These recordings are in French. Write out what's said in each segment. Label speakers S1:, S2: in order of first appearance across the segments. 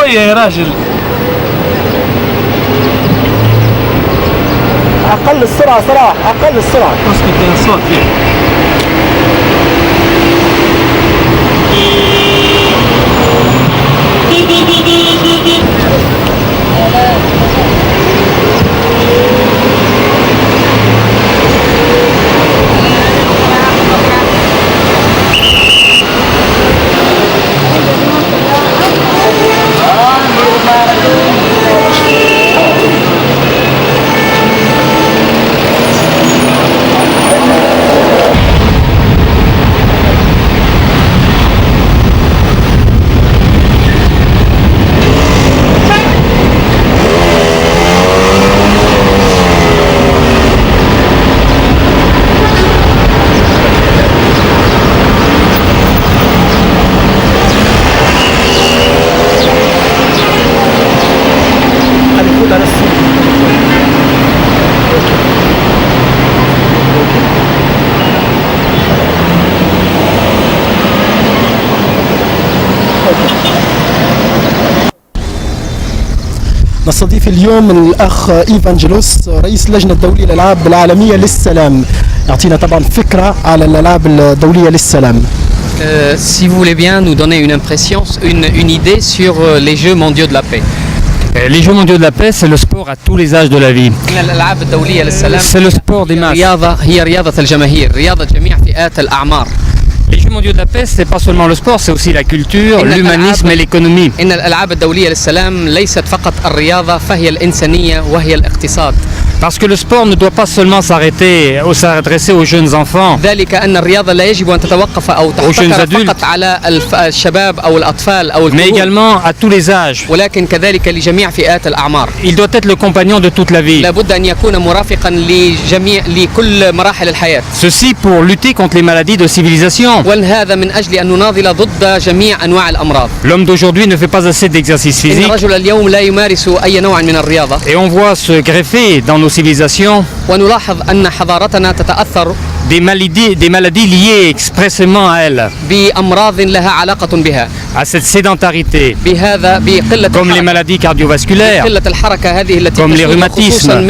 S1: شوية يا راجل.
S2: أقل السرعة صراحة، أقل السرعة.
S1: اسكت يا صوت فيه.
S2: نستضيف اليوم الأخ إيفانجيلوس رئيس اللجنة الدولية للألعاب العالمية للسلام. يعطينا طبعا فكرة على الألعاب الدولية للسلام.
S3: Si vous voulez bien nous donner une impression, une idée sur les Jeux mondiaux de la paix.
S4: Les Jeux mondiaux de la paix, c'est le sport à tous les âges de la vie. C'est le sport des masses. Les Jeux mondiaux de la paix, c'est pas seulement le sport, c'est aussi la culture, l'humanisme et l'économie. Parce que le sport ne doit pas seulement s'adresser aux jeunes enfants, aux jeunes adultes, mais également à tous les âges. Il doit être le compagnon de toute la vie. Ceci pour lutter contre les maladies de civilisation. L'homme d'aujourd'hui ne fait pas assez d'exercice physique. Et on voit se greffer dans nos civilisations des maladies liées expressément à elles, à cette sédentarité, comme les maladies cardiovasculaires, comme les rhumatismes,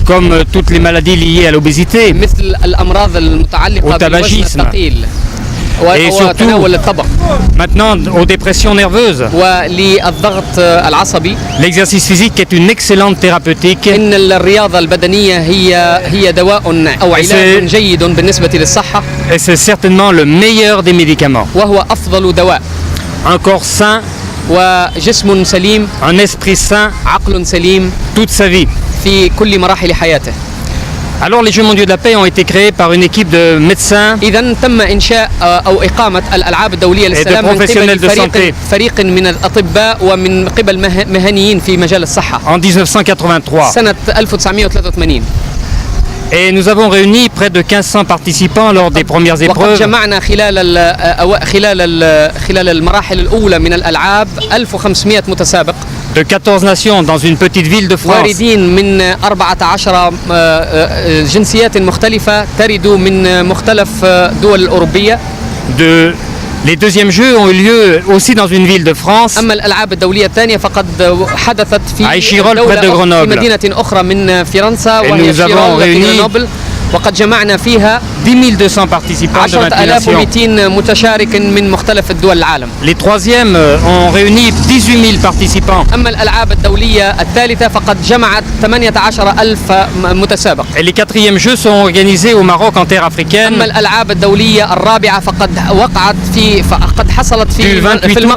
S4: comme toutes les maladies liées à l'obésité, au tabagisme, et surtout maintenant aux dépressions nerveuses. L'exercice physique est une excellente thérapeutique. Et c'est certainement le meilleur des médicaments. Un corps sain, un esprit sain, toute sa vie. Alors les Jeux mondiaux de la paix ont été créés par une équipe de médecins et de professionnels de santé en 1983. Et nous avons réuni près de 1500 participants lors des premières épreuves. De 14 nations dans une petite ville de France. Les deuxièmes Jeux ont eu lieu aussi dans une ville de France, à Échirolles, près de Grenoble. Et nous avons réuni 10 200 participants de 28 nations. Les troisièmes ont réuni 18 000 participants. Et les quatrièmes Jeux sont organisés au Maroc en terre africaine. Du 28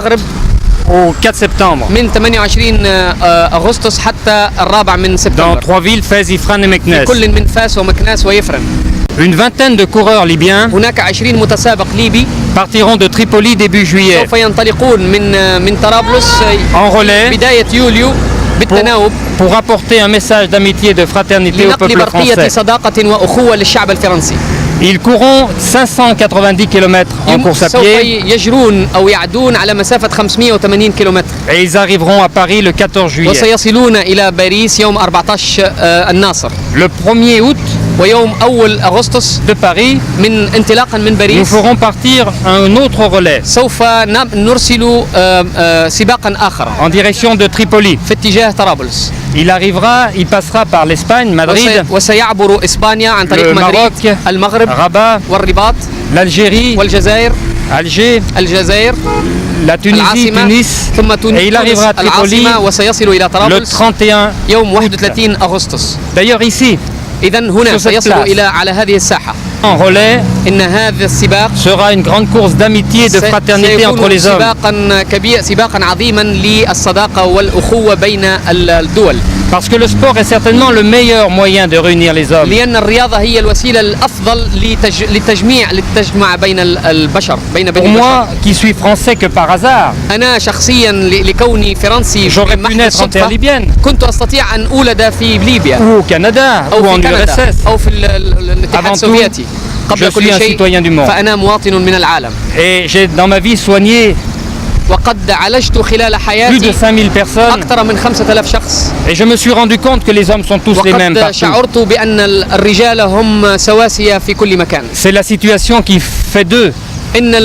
S4: au 4 septembre. Dans trois villes, Fès, Ifrane et Meknès. Une vingtaine de coureurs libyens partiront de Tripoli début juillet en relais pour apporter un message d'amitié et de fraternité au peuple français. Ils courront 590 km en course à pied et ils arriveront à Paris le 14 juillet. Le 1er août,
S3: ويوم أول أغسطس
S4: de Paris,
S3: انطلاقا من
S4: nous
S3: باريس
S4: ferons partir un autre relais
S3: سوف نرسل سباقا آخر
S4: en direction de Tripoli.
S3: في اتجاه طرابلس.
S4: Il passera par l'Espagne, Madrid,
S3: وسيعبر إسبانيا عن طريق مدريد،
S4: Maroc,
S3: المغرب،
S4: Rabat,
S3: والرباط،
S4: l'Algérie,
S3: والجزائر،
S4: Alger,
S3: الجزائر،
S4: la Tunisie,
S3: العاصمة،
S4: Tunis,
S3: ثم
S4: et il arrivera à Tripoli
S3: العاصمة، وسيصل إلى
S4: le
S3: طرابلس
S4: 31.
S3: يوم 31 أغسطس.
S4: D'ailleurs ici,
S3: إذا هنا
S4: sur cette
S3: سيصل
S4: place.
S3: على هذه الساحة.
S4: en relais,
S3: إن هذا السباق
S4: sera une grande course d'amitié et de fraternité entre
S3: سيكون
S4: les hommes.
S3: سباقا كبير، سباقا عظيما للصداقة والأخوة بين الدول.
S4: Parce que le sport est certainement le meilleur moyen de réunir les hommes.
S3: لأن الرياضة هي الوسيلة الأفضل للتجمع بين البشر، بين
S4: Pour moi, qui suis français que par hasard,
S3: أنا شخصيا لكوني فرنسي
S4: j'aurais pu
S3: محض
S4: naître en terre
S3: الصدفة
S4: libyenne,
S3: كنت أستطيع أن أولد في ليبيا
S4: ou au Canada, ou
S3: أو
S4: en
S3: في كندا
S4: URSS.
S3: أو في الاتحاد
S4: Avant tout,
S3: السوفيتي. قبل
S4: je
S3: كل
S4: suis un
S3: شيء
S4: citoyen du monde.
S3: فأنا مواطن من العالم.
S4: Et j'ai dans ma vie soigné
S3: وقد عالجت خلال
S4: plus de
S3: حياتي
S4: 5000 personnes,
S3: أكثر من 5000 شخص.
S4: et je me suis rendu compte que les hommes sont tous les mêmes
S3: وقد
S4: partout.
S3: شعرت بأن الرجال هم سواسية في كل مكان.
S4: C'est la situation qui fait d'eux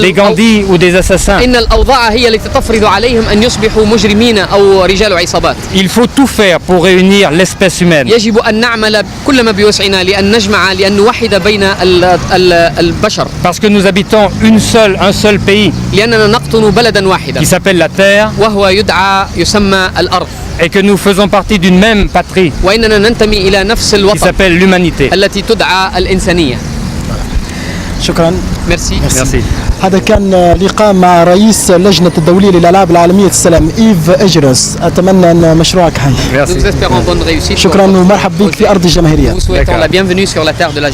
S4: des Gandhi ou des assassins.
S3: إن الأوضاع هي التي تفرض عليهم أن يصبحوا مجرمين أو رجال عصابات.
S4: Il faut tout faire pour réunir l'espèce humaine.
S3: يجب أن نعمل كل ما بوسعنا لأن نوحد بين البشر.
S4: Parce que nous habitons un seul pays
S3: لأننا نقطن بلدا واحدا
S4: qui s'appelle la Terre,
S3: وهو يسمى الأرض.
S4: et que nous faisons partie d'une même patrie
S3: وإننا ننتمي إلى نفس
S4: qui
S3: الوطن
S4: s'appelle l'humanité.
S3: التي تدعى الإنسانية.
S2: شكرا.
S3: ميرسي.
S4: Merci.
S2: هذا كان لقاء مع رئيس اللجنة الدولية للألعاب العالمية السلام إيف إجروس. أتمنى أن مشروعك هاي.
S3: Nous espérons bonne réussite.
S2: شكرا ومرحب بك في أرض الجماهيرية.
S3: Nous souhaitons la bienvenue sur la terre de la